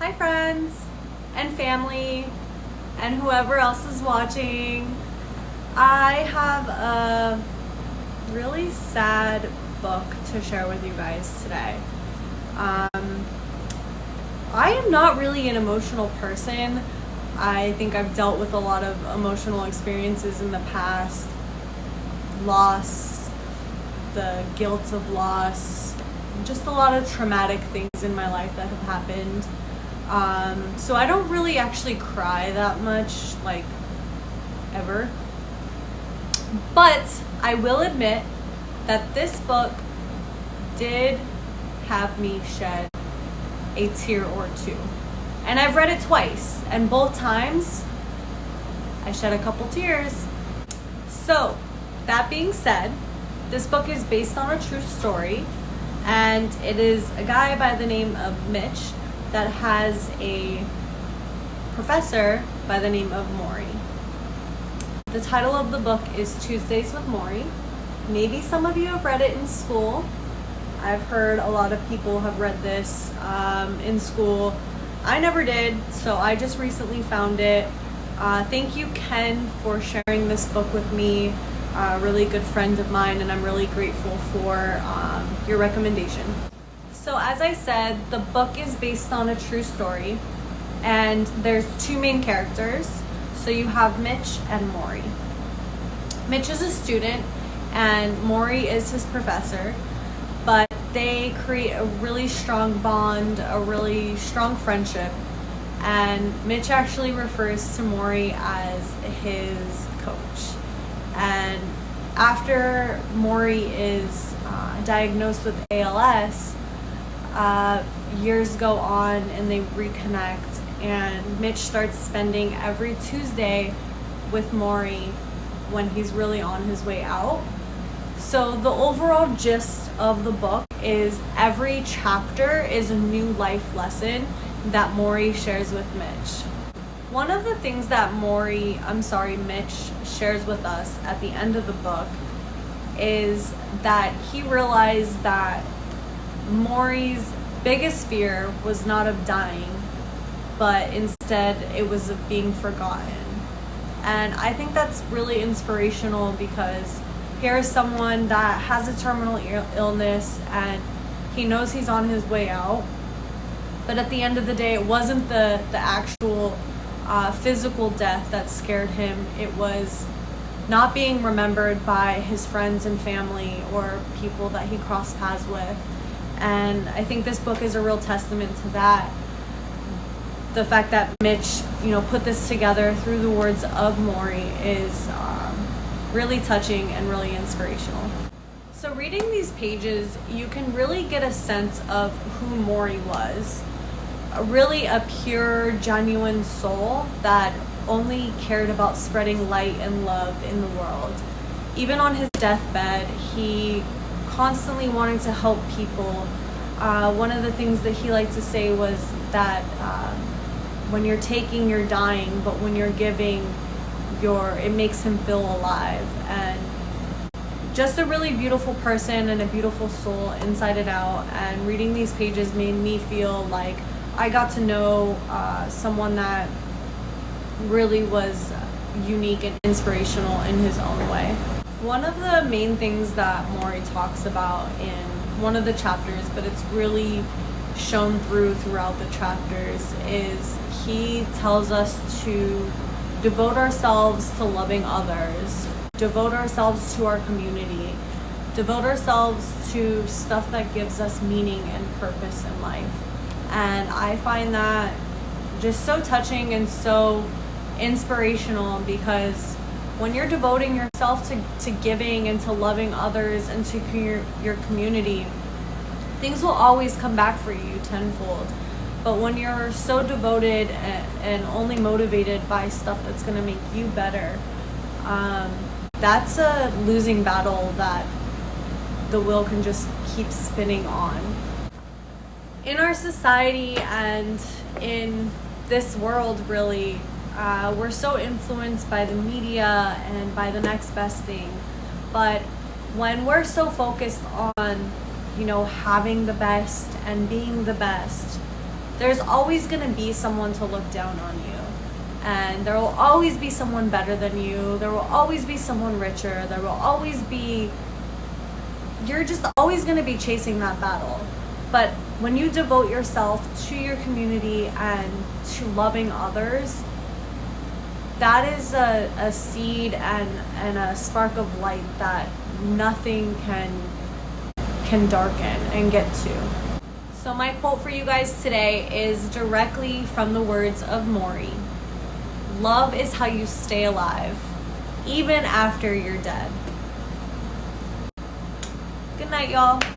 Hi friends and family and whoever else is watching. I have a really sad book to share with you guys today. I am not really an emotional person. I think I've dealt with a lot of emotional experiences in the past. Loss, the guilt of loss, just a lot of traumatic things in my life that have happened. So I don't really actually cry that much, like, ever. But I will admit that this book did have me shed a tear or two. And I've read it twice, and both times I shed a couple tears. So, that being said, this book is based on a true story, and it is a guy by the name of Mitch that has a professor by the name of Morrie. The title of the book is Tuesdays with Morrie. Maybe some of you have read it in school. I've heard a lot of people have read this in school. I never did, so I just recently found it. Thank you, Ken, for sharing this book with me. A really good friend of mine, and I'm really grateful for your recommendation. So as I said, the book is based on a true story, and there's two main characters. So you have Mitch and Morrie. Mitch is a student and Morrie is his professor, but they create a really strong bond, a really strong friendship, and Mitch actually refers to Morrie as his coach. And after Morrie is diagnosed with ALS, years go on and they reconnect, and Mitch starts spending every Tuesday with Morrie when he's really on his way out. So the overall gist of the book is every chapter is a new life lesson that Morrie shares with Mitch. One of the things that Mitch shares with us at the end of the book is that he realized that Morrie's biggest fear was not of dying, but instead it was of being forgotten. And I think that's really inspirational, because here's someone that has a terminal illness and he knows he's on his way out, but at the end of the day, it wasn't the actual physical death that scared him. It was not being remembered by his friends and family or people that he crossed paths with. And I think this book is a real testament to that. The fact that Mitch, put this together through the words of Morrie is really touching and really inspirational. So reading these pages, you can really get a sense of who Morrie was. Really a pure, genuine soul that only cared about spreading light and love in the world. Even on his deathbed, he constantly wanted to help people. One of the things that he liked to say was that when you're taking, you're dying, but when you're giving, it makes him feel alive. And just a really beautiful person and a beautiful soul inside and out. And reading these pages made me feel like I got to know someone that really was unique and inspirational in his own way. One of the main things that Morrie talks about in one of the chapters, but it's really shown throughout the chapters, is he tells us to devote ourselves to loving others, devote ourselves to our community, devote ourselves to stuff that gives us meaning and purpose in life. And I find that just so touching and so inspirational, because when you're devoting yourself to giving and to loving others and to your community, things will always come back for you tenfold. But when you're so devoted and only motivated by stuff that's going to make you better, that's a losing battle that the wheel can just keep spinning on. In our society and in this world, really, we're so influenced by the media and by the next best thing. But when we're so focused on, having the best and being the best, there's always going to be someone to look down on you. And there will always be someone better than you. There will always be someone richer. There will always be, you're just always going to be chasing that battle. But when you devote yourself to your community and to loving others, that is a seed and a spark of light that nothing can darken and get to. So my quote for you guys today is directly from the words of Morrie. Love is how you stay alive, even after you're dead. Good night, y'all.